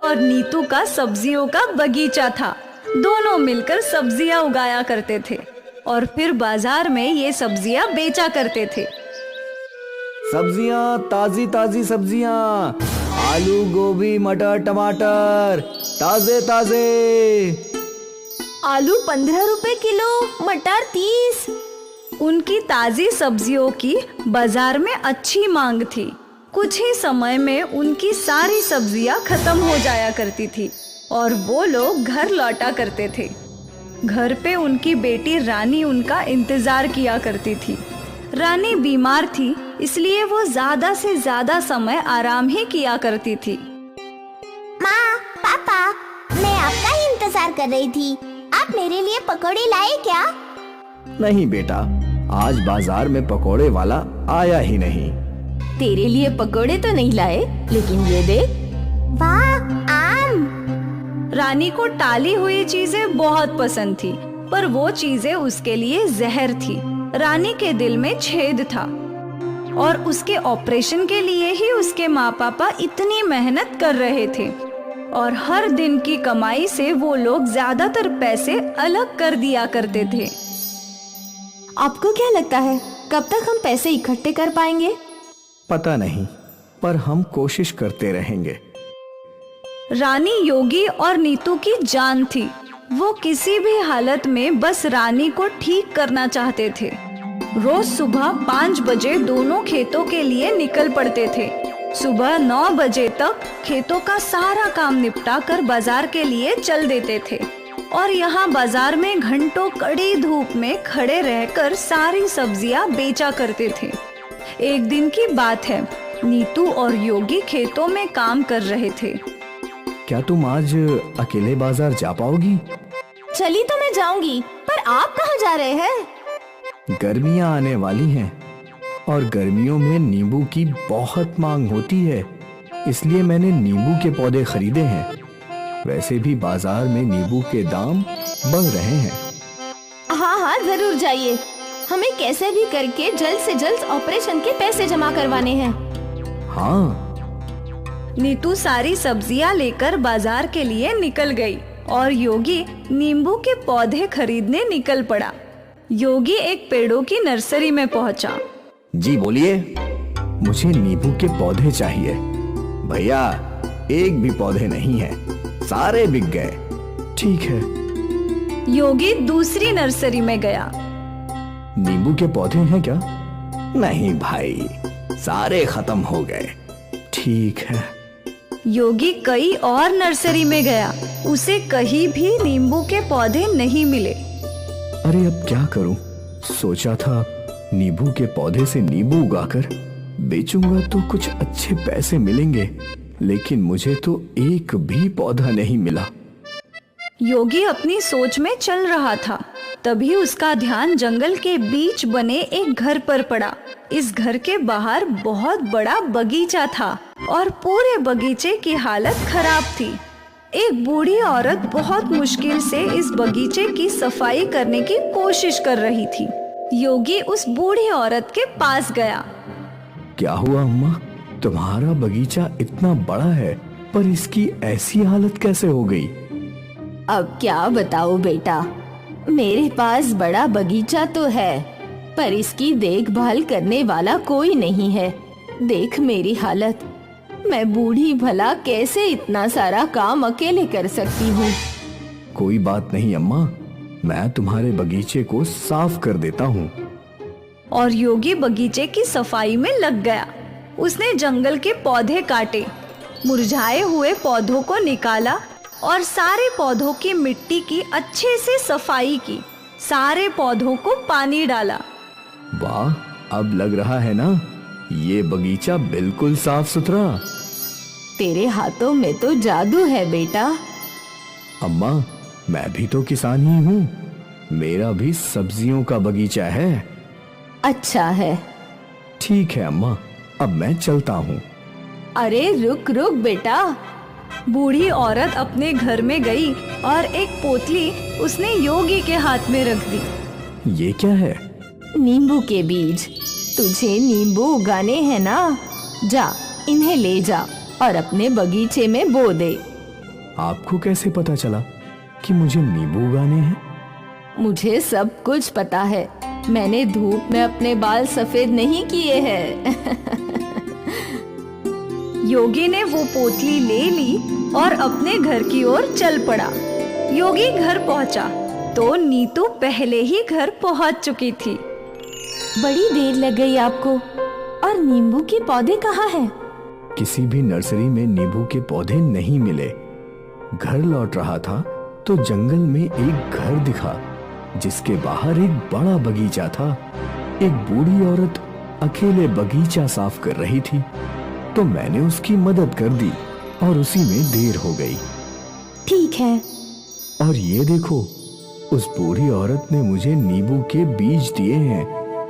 और नीतू का सब्जियों का बगीचा था। दोनों मिलकर सब्जियां उगाया करते थे और फिर बाजार में ये सब्जियां बेचा करते थे। सब्जियां, ताजी ताजी सब्जियां, आलू, गोभी, मटर, टमाटर, ताजे ताजे। आलू 15 रुपए किलो, मटर 30। उनकी ताजी सब्जियों की बाजार में अच्छी मांग थी। कुछ ही समय में उनकी सारी सब्जियां खत्म हो जाया करती थी और वो लोग घर लौटा करते थे। घर पे उनकी बेटी रानी उनका इंतजार किया करती थी। रानी बीमार थी, इसलिए वो ज्यादा से ज्यादा समय आराम ही किया करती थी। माँ, पापा, मैं आपका ही इंतजार कर रही थी। आप मेरे लिए पकौड़े लाए क्या? नहीं बेटा, आज बाजार में पकोड़े वाला आया ही नहीं। तेरे लिए पकौड़े तो नहीं लाए, लेकिन ये देख। वाह, आम। रानी को टाली हुई चीजें बहुत पसंद थी, पर वो चीजें उसके लिए जहर थी। रानी के दिल में छेद था और उसके ऑपरेशन के लिए ही उसके माँ पापा इतनी मेहनत कर रहे थे और हर दिन की कमाई से वो लोग ज्यादातर पैसे अलग कर दिया करते थे। आपको क्या लगता है, कब तक हम पैसे इकट्ठे कर पाएंगे? पता नहीं, पर हम कोशिश करते रहेंगे। रानी योगी और नीतू की जान थी। वो किसी भी हालत में बस रानी को ठीक करना चाहते थे। रोज सुबह 5 बजे दोनों खेतों के लिए निकल पड़ते थे। सुबह 9 बजे तक खेतों का सारा काम निपटा कर बाजार के लिए चल देते थे और यहाँ बाजार में घंटों कड़ी धूप में खड़े रहकर सारी सब्जियां बेचा करते थे। एक दिन की बात है, नीतू और योगी खेतों में काम कर रहे थे। क्या तुम आज अकेले बाजार जा पाओगी? चली तो मैं जाऊंगी, पर आप कहाँ जा रहे हैं? गर्मियां आने वाली हैं और गर्मियों में नींबू की बहुत मांग होती है, इसलिए मैंने नींबू के पौधे खरीदे हैं। वैसे भी बाजार में नींबू के दाम बढ़ रहे हैं। हाँ, जरूर जाइए। हमें कैसे भी करके जल्द से जल्द ऑपरेशन के पैसे जमा करवाने हैं। हाँ। नीतू सारी सब्जियां लेकर बाजार के लिए निकल गई और योगी नींबू के पौधे खरीदने निकल पड़ा। योगी एक पेड़ों की नर्सरी में पहुंचा। जी बोलिए, मुझे नींबू के पौधे चाहिए। भैया, एक भी पौधे नहीं है, सारे बिक गए। ठीक है। योगी दूसरी नर्सरी में गया। नींबू के पौधे हैं क्या? नहीं भाई, सारे खत्म हो गए। ठीक है। योगी कई और नर्सरी में गया, उसे कहीं भी नींबू के पौधे नहीं मिले। अरे अब क्या करूं? सोचा था नींबू के पौधे से नींबू उगाकर बेचूंगा तो कुछ अच्छे पैसे मिलेंगे, लेकिन मुझे तो एक भी पौधा नहीं मिला। योगी अपनी सोच में चल रहा था, तभी उसका ध्यान जंगल के बीच बने एक घर पर पड़ा। इस घर के बाहर बहुत बड़ा बगीचा था और पूरे बगीचे की हालत खराब थी। एक बूढ़ी औरत बहुत मुश्किल से इस बगीचे की सफाई करने की कोशिश कर रही थी। योगी उस बूढ़ी औरत के पास गया। क्या हुआ अम्मा? तुम्हारा बगीचा इतना बड़ा है, पर इसकी ऐसी हालत कैसे हो गई? अब क्या बताओ बेटा, मेरे पास बड़ा बगीचा तो है, पर इसकी देखभाल करने वाला कोई नहीं है। देख मेरी हालत, मैं बूढ़ी भला कैसे इतना सारा काम अकेले कर सकती हूँ। कोई बात नहीं अम्मा, मैं तुम्हारे बगीचे को साफ कर देता हूँ। और योगी बगीचे की सफाई में लग गया। उसने जंगल के पौधे काटे, मुरझाए हुए पौधों को निकाला और सारे पौधों की मिट्टी की अच्छे से सफाई की। सारे पौधों को पानी डाला। वाह, अब लग रहा है ना ये बगीचा बिल्कुल साफ सुथरा। तेरे हाथों में तो जादू है बेटा। अम्मा, मैं भी तो किसान ही हूँ, मेरा भी सब्जियों का बगीचा है। अच्छा है। ठीक है अम्मा, अब मैं चलता हूँ। अरे रुक रुक बेटा। बूढ़ी औरत अपने घर में गई और एक पोतली उसने योगी के हाथ में रख दी। ये क्या है? नींबू के बीज। तुझे नींबू उगाने हैं ना? जा, इन्हें ले जा और अपने बगीचे में बो दे। आपको कैसे पता चला कि मुझे नींबू उगाने हैं? मुझे सब कुछ पता है। मैंने धूप में अपने बाल सफेद नहीं किए हैं। योगी ने वो पोटली ले ली और अपने घर की ओर चल पड़ा। योगी घर पहुंचा तो नीतू पहले ही घर पहुंच चुकी थी। बड़ी देर लग गई आपको। और नींबू के पौधे कहाँ हैं? किसी भी नर्सरी में नींबू के पौधे नहीं मिले। घर लौट रहा था तो जंगल में एक घर दिखा जिसके बाहर एक बड़ा बगीचा था। एक बूढ़ी औरत अकेले बगीचा साफ कर रही थी तो मैंने उसकी मदद कर दी और उसी में देर हो गई। ठीक है। और ये देखो, उस बूढ़ी औरत ने मुझे नींबू के बीज दिए हैं।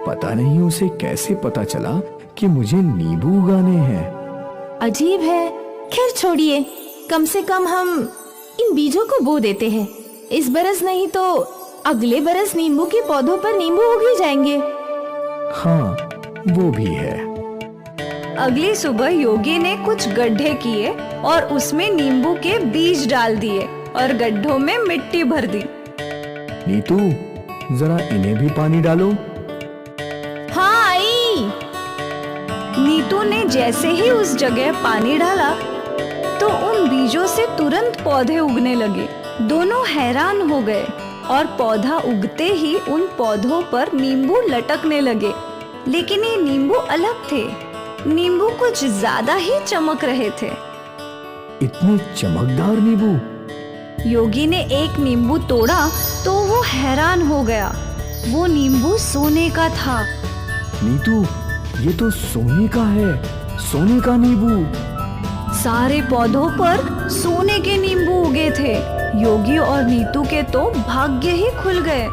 पता नहीं उसे कैसे पता चला कि मुझे नींबू उगाने हैं। अजीब है। खैर छोड़िए, कम से कम हम इन बीजों को बो देते हैं। इस बरस नहीं तो अगले बरस नींबू के पौधों पर नींबू उग ही जाएंगे। हाँ, वो भी है। अगली सुबह योगी ने कुछ गड्ढे किए और उसमें नींबू के बीज डाल दिए और गड्ढों में मिट्टी भर दी। नीतू, जरा इन्हें भी पानी डालो। हाँ आई। नीतू ने जैसे ही उस जगह पानी डाला तो उन बीजों से तुरंत पौधे उगने लगे। दोनों हैरान हो गए और पौधा उगते ही उन पौधों पर नींबू लटकने लगे। लेकिन ये नींबू अलग थे। नींबू कुछ ज्यादा ही चमक रहे थे। इतने चमकदार नींबू! योगी ने एक नींबू तोड़ा तो वो हैरान हो गया। वो नींबू सोने का था। नीतू, ये तो सोने का है। सोने का नींबू! सारे पौधों पर सोने के नींबू उगे थे। योगी और नीतू के तो भाग्य ही खुल गए।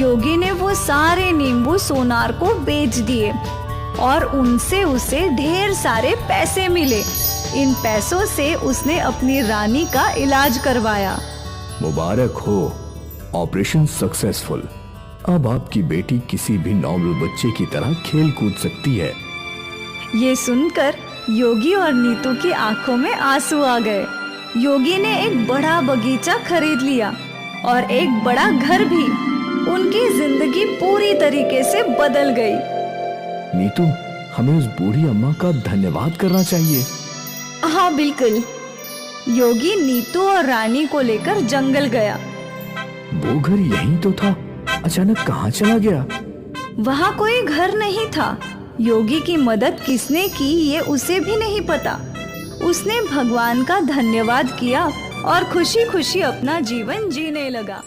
योगी ने वो सारे नींबू सोनार को बेच दिए और उनसे उसे ढेर सारे पैसे मिले। इन पैसों से उसने अपनी रानी का इलाज करवाया। मुबारक हो, ऑपरेशन सक्सेसफुल। अब आपकी बेटी किसी भी नॉर्मल बच्चे की तरह खेल कूद सकती है। ये सुनकर योगी और नीतू की आंखों में आंसू आ गए। योगी ने एक बड़ा बगीचा खरीद लिया और एक बड़ा घर भी। उनकी जिंदगी पूरी तरीके से बदल गई। नीतू, हमें उस बूढ़ी अम्मा का धन्यवाद करना चाहिए। हाँ बिल्कुल। योगी नीतू और रानी को लेकर जंगल गया। वो घर यहीं तो था, अचानक कहाँ चला गया? वहाँ कोई घर नहीं था। योगी की मदद किसने की ये उसे भी नहीं पता। उसने भगवान का धन्यवाद किया और खुशी खुशी अपना जीवन जीने लगा।